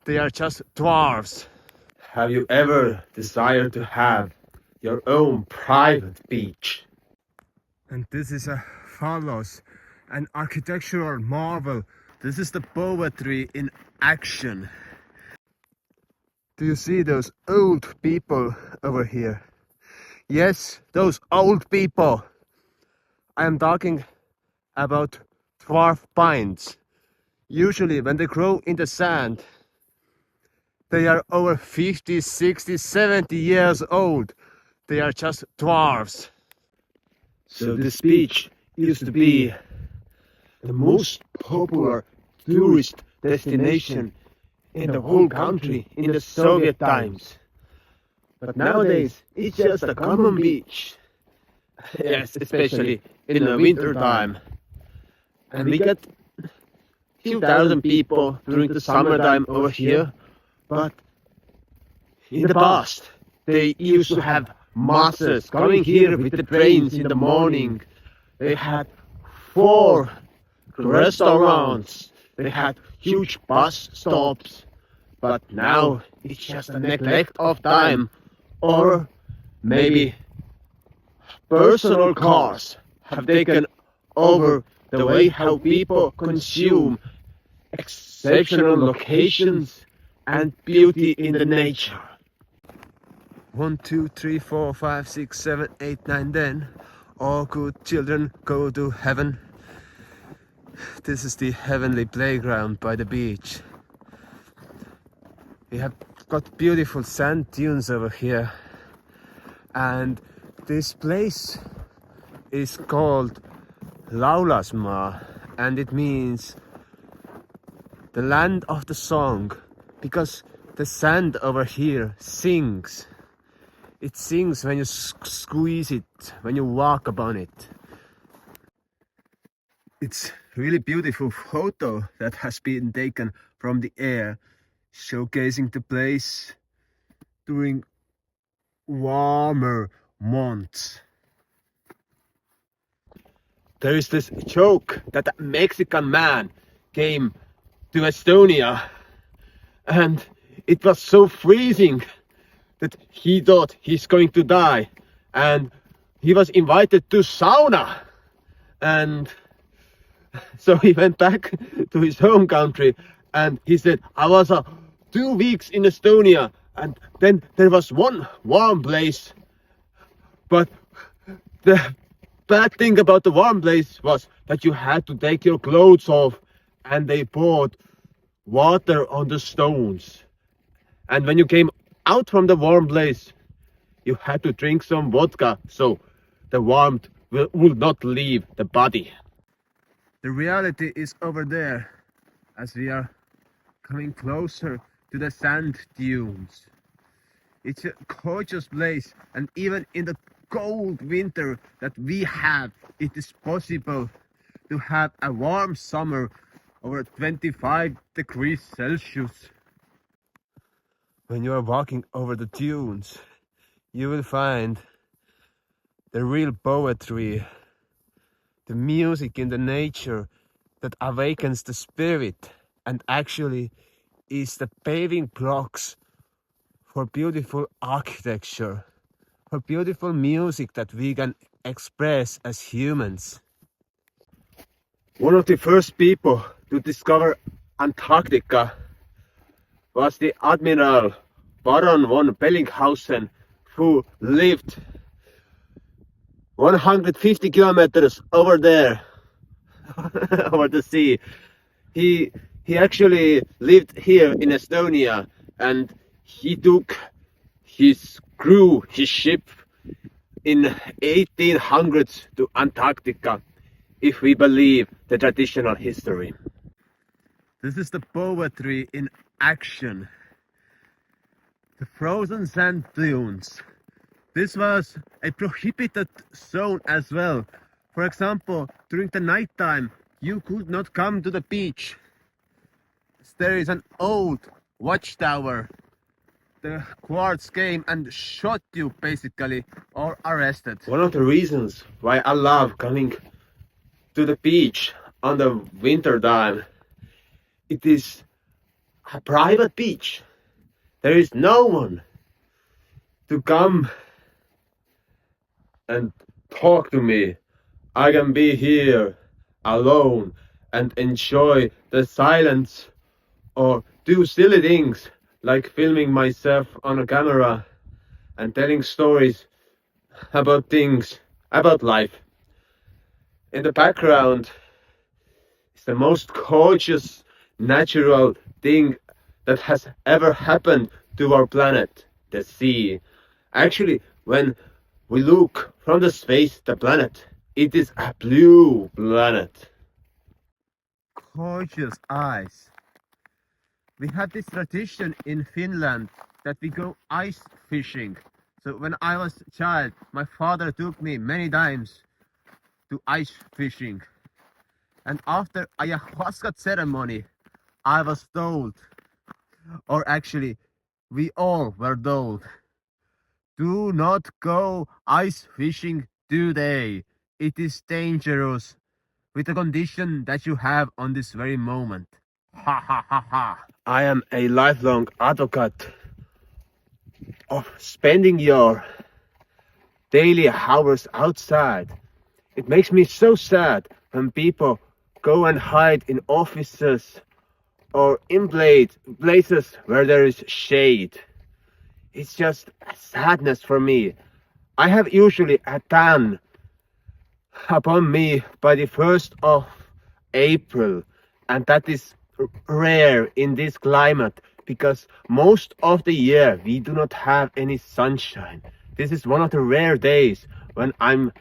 They are just dwarfs. Have you ever desired to have your own private beach? And this is a follows an architectural marvel. This is the poetry in action. Do you see those old people over here? Yes, those old people. I am talking about dwarf pines. Usually when they grow in the sand, they are over 50, 60, 70 years old. They are just dwarfs. So this beach used to be the most popular tourist destination in the whole country in the Soviet times. But nowadays it's just a common beach. Yes, especially in the winter time. And we get few thousand people during the summertime over here. But in the past they used to have masses coming here with the trains in the morning. They had 4 restaurants. They had huge bus stops. But now it's just a neglect of time. Or maybe personal cars have taken over the way how people consume exceptional locations and beauty in the nature. 1, 2, 3, 4, 5, 6, 7, 8, 9, 10. All good children go to heaven. This is the heavenly playground by the beach. We have got beautiful sand dunes over here. And this place is called Laulasmaa, and it means the land of the song, because the sand over here sings. It sings when you squeeze it, when you walk upon it. It's really beautiful photo that has been taken from the air, showcasing the place during warmer months. There is this joke that a Mexican man came to Estonia and it was so freezing that he thought he's going to die, and he was invited to sauna, and so he went back to his home country and he said, I was 2 weeks in Estonia and then there was one warm place, but the bad thing about the warm place was that you had to take your clothes off and they poured water on the stones. And when you came out from the warm place, you had to drink some vodka so the warmth would not leave the body. The reality is over there as we are coming closer to the sand dunes. It's a gorgeous place, and even in the cold winter that we have, it is possible to have a warm summer over 25 degrees Celsius. When you are walking over the dunes, you will find the real poetry, the music in the nature that awakens the spirit and actually is the paving blocks for beautiful architecture, for beautiful music that we can express as humans. One of the first people to discover Antarctica was the Admiral Baron von Bellinghausen, who lived 150 kilometers over there, over the sea. He actually lived here in Estonia, and he took his crew, his ship, in 1800s to Antarctica, if we believe the traditional history. This is the poetry in action. The frozen sand dunes. This was a prohibited zone as well. For example, during the night time, you could not come to the beach. There is an old watchtower. The guards came and shot you basically, or arrested. One of the reasons why I love coming to the beach on the winter time, it is a private beach. There is no one to come and talk to me. I can be here alone and enjoy the silence or do silly things like filming myself on a camera and telling stories about things, about life. In the background is the most gorgeous natural thing that has ever happened to our planet, the sea. Actually, when we look from the space, the planet, it is a blue planet. Gorgeous eyes. We have this tradition in Finland that we go ice fishing. So when I was a child, my father took me many times to ice fishing. And after ayahuasca ceremony, I was told, or actually, we all were told, do not go ice fishing today. It is dangerous with the condition that you have on this very moment. Ha ha ha ha. I am a lifelong advocate of spending your daily hours outside. It makes me so sad when people go and hide in offices or in places where there is shade. It's just a sadness for me. I have usually a tan upon me by the 1st of April, and that is rare in this climate because most of the year we do not have any sunshine. This is one of the rare days when I'm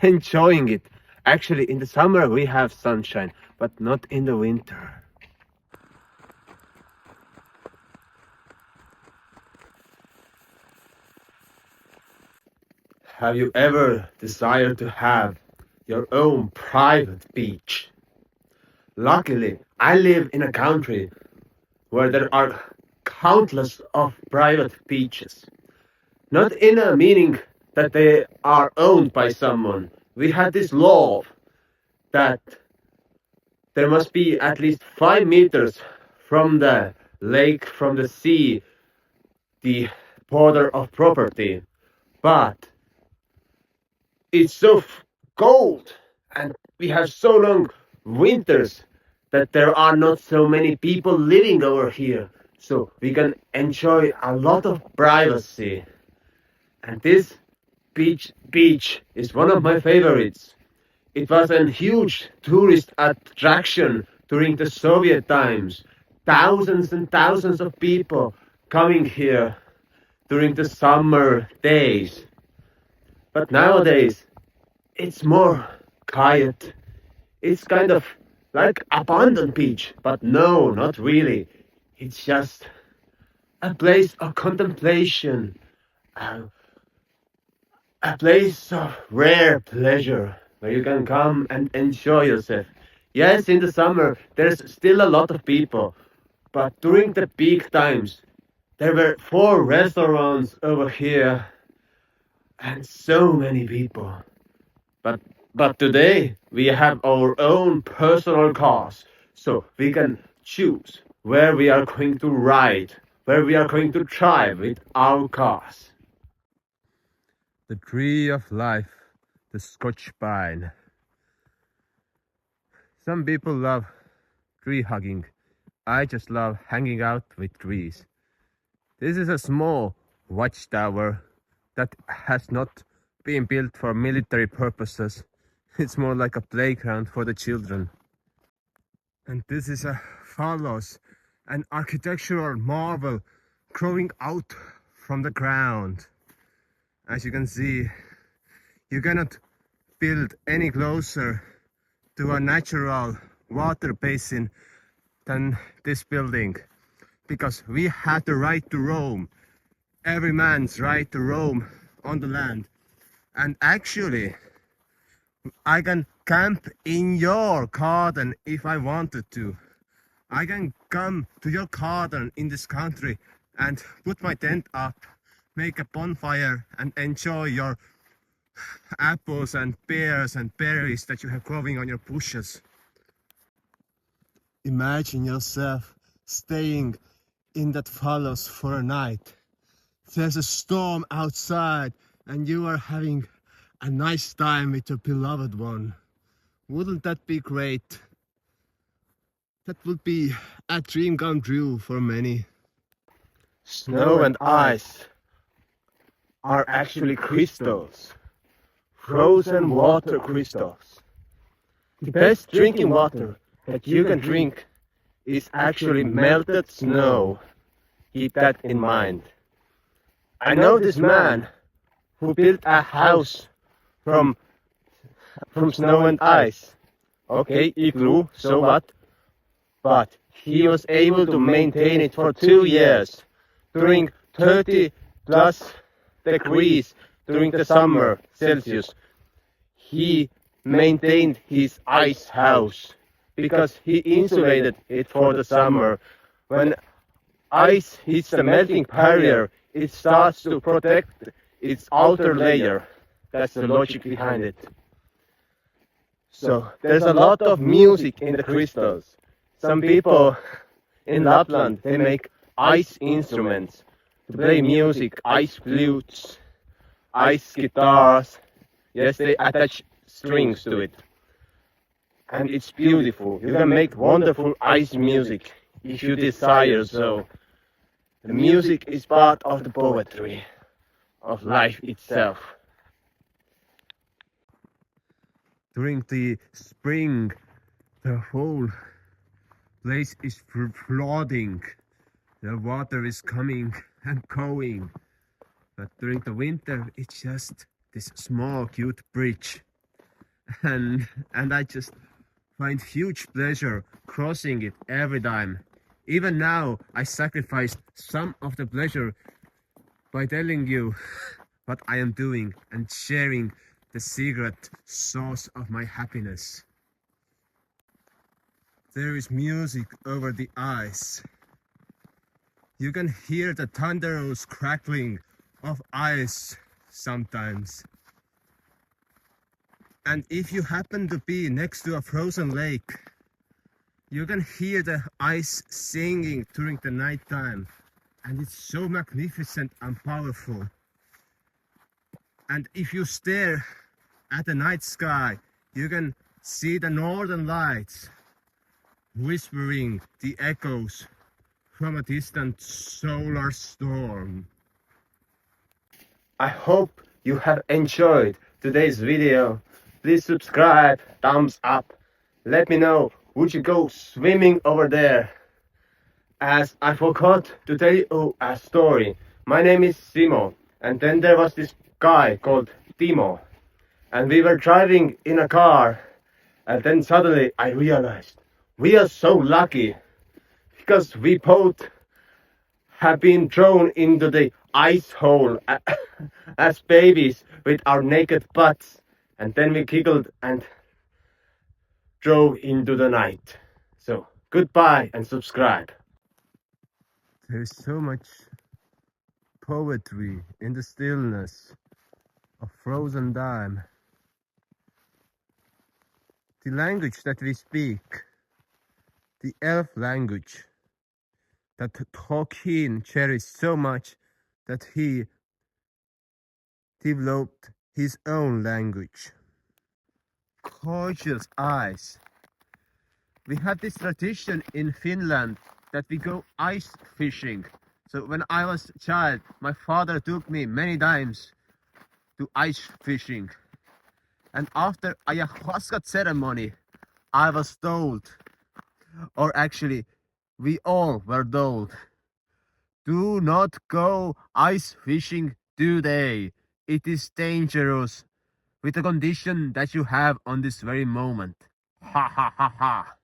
enjoying it. Actually, in the summer we have sunshine, but not in the winter. Have you ever desired to have your own private beach? Luckily, I live in a country where there are countless of private beaches. Not in a meaning that they are owned by someone. We had this law that there must be at least 5 meters from the lake, from the sea, the border of property. But it's so cold and we have so long winters that there are not so many people living over here. So we can enjoy a lot of privacy. And this beach is one of my favorites. It was a huge tourist attraction during the Soviet times. Thousands and thousands of people coming here during the summer days. But nowadays, it's more quiet. It's kind of like abandoned beach, but no, not really. It's just a place of contemplation, a place of rare pleasure where you can come and enjoy yourself. Yes, in the summer there's still a lot of people, but during the peak times there were 4 restaurants over here and so many people. But today we have our own personal cars, so we can choose where we are going to ride, where we are going to drive with our cars. The tree of life, the Scotch pine. Some people love tree hugging. I just love hanging out with trees. This is a small watchtower that has not been built for military purposes. It's more like a playground for the children. And this is a phallus, an architectural marvel growing out from the ground. As you can see, you cannot build any closer to a natural water basin than this building, because we have the right to roam, every man's right to roam on the land. And actually, I can camp in your garden if I wanted to. I can come to your garden in this country and put my tent up, make a bonfire and enjoy your apples and pears and berries that you have growing on your bushes. Imagine yourself staying in that fallows for a night. There's a storm outside and you are having a nice time with your beloved one. Wouldn't that be great? That would be a dream come true for many. Snow and ice are actually crystals, frozen water crystals. The best drinking water that you can drink is actually melted snow. Keep that in mind. I know this man who built a house from snow and ice. Okay, igloo, so what? But he was able to maintain it for 2 years during 30 plus degrees during the summer Celsius. He maintained his ice house because he insulated it for the summer. When ice hits the melting barrier, it starts to protect its outer layer. That's the logic behind it. So there's a lot of music in the crystals. Some people in Lapland, they make ice instruments to play music, ice flutes, ice guitars. Yes, they attach strings to it. And it's beautiful. You can make wonderful ice music if you desire so. The music is part of the poetry of life itself. During the spring, the whole place is flooding. The water is coming and going. But during the winter, it's just this small, cute bridge. And I just find huge pleasure crossing it every time. Even now, I sacrificed some of the pleasure by telling you what I am doing and sharing the secret source of my happiness. There is music over the ice. You can hear the thunderous crackling of ice sometimes. And if you happen to be next to a frozen lake, you can hear the ice singing during the night time. And it's so magnificent and powerful. And if you stare at the night sky, you can see the northern lights whispering the echoes from a distant solar storm. I hope you have enjoyed today's video. Please subscribe, thumbs up. Let me know, would you go swimming over there? As I forgot to tell you a story. My name is Simo, and then there was this guy called Timo. And we were driving in a car, and then suddenly I realized we are so lucky because we both have been thrown into the ice hole as babies with our naked butts, and then we giggled and drove into the night. So goodbye and subscribe. There's so much poetry in the stillness of frozen time. The language that we speak, the elf language that Tolkien cherished so much that he developed his own language. Gorgeous eyes. We have this tradition in Finland that we go ice fishing. So when I was a child, my father took me many times to ice fishing. And after ayahuasca ceremony, I was told, or actually we all were told, do not go ice fishing today. It is dangerous with the condition that you have on this very moment. Ha ha ha ha.